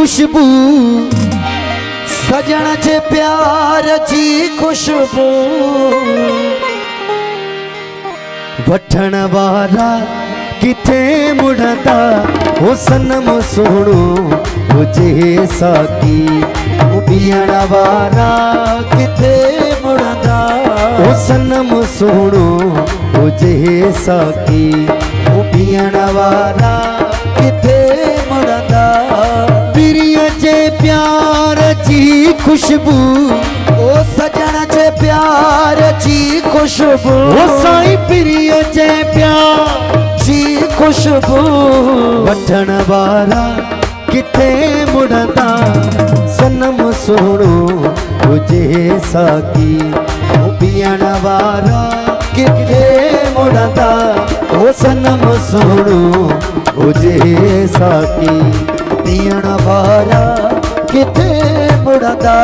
खुशबू सजण जे प्यार जी खुशबू वठण वारा किथे मुड़दा ओ सनम सोहणो हुजे साकी ओ पीअण वारा किथे मुड़दा ओ सनम सोहणो हुजे साकी ओ पीअण वारा किथे मुड़दा पिरिय जे प्यार जी खुशबू ओ सजण जे प्यार जी खुशबू ओ साईं पिरिय जे प्यार जी खुशबू वठण वारा किथे मुड़दा सनम सोहणो हुजे साकी ओ पीअण वारा किथे मुड़दा ओ सनम सोहणो हुजे साकी पीअण वारा किथे मुड़दा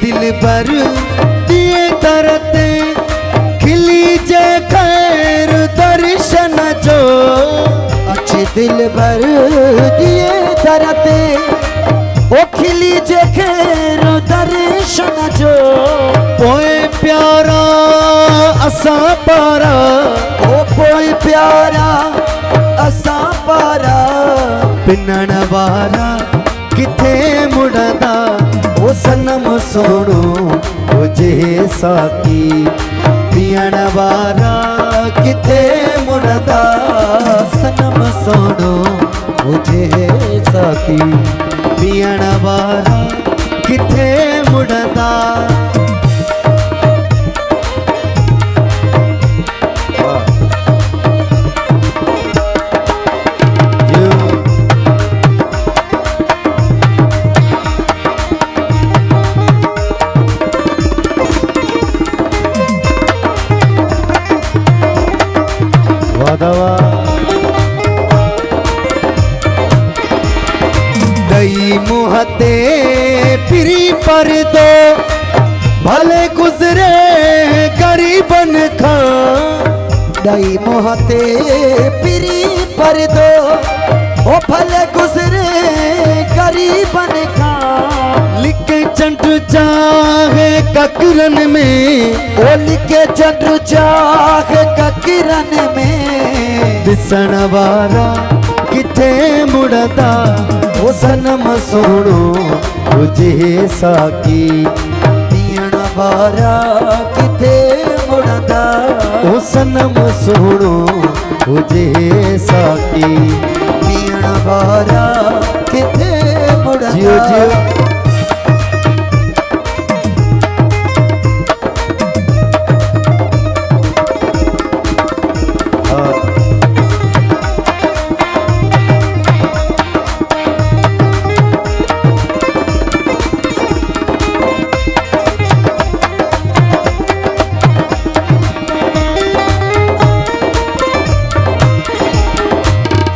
दिल पर दिए तरते खिली जे खैर दर्शन जो अच्छे दिल पर दिए तरते ओ खिली जे खैर दर्शन जो पोए प्यारा असा पारा ओ पोए प्यारा असा पारा पिनण वारा किथे मुड़दा ओ सनम सोहणो हुजे साकी पीअण वारा किथे मुड़दा सनम सोहणो हुजे साकी पीअण वारा किथे मुड़दा दई मुहते पिरी पर दो भले गुजरे गरीबन खां दई मुहते पिरी पर दो ओ भले गुजरे गरीबन खां लिखे चंड चाहे ककरन में ओ लिखे चंड चाहे ककरन में दिसण वारा किथे मुड़दा ओ सनम सोहणो हुजे साकी पीअण वारा किथे मुड़दा ओ सनम सोहणो हुजे साकी पीअण वारा किथे मुड़दा जियो जियो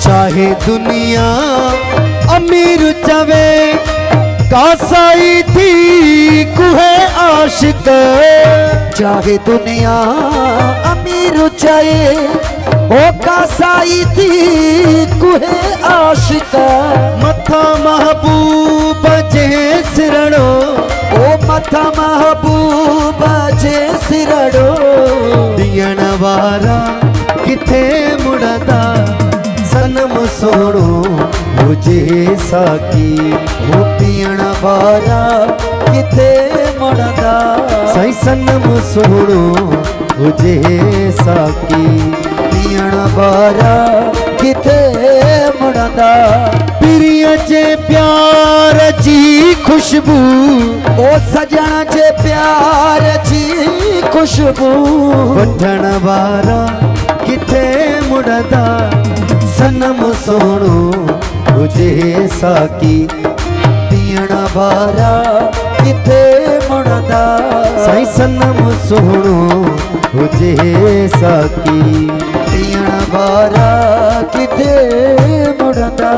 चाहे दुनिया अमीर चवे कासाई थी कुहे आशिक चाहे दुनिया अमीर चवे ओ कासाई थी कुहे आशिक मथा महबूब जे सिरणो ओ मथा महबूब जे सिरणो दियण वारा किथे मुड़दा सनम सोहणो हुजे साकी ओ पीअण वारा किथे मुड़दा साईं सनम सोहणो हुजे साकी पीअण वारा किथे मुड़दा पिरिय जे प्यार जी खुशबू ओ सजण जे प्यार जी खुशबू वठण वारा किथे मुड़दा सनम सोहणो हुजे साकी पीअण वारा किथे मुड़दा सनम सोहणो हुजे साकी पीण वारा किथे मुड़दा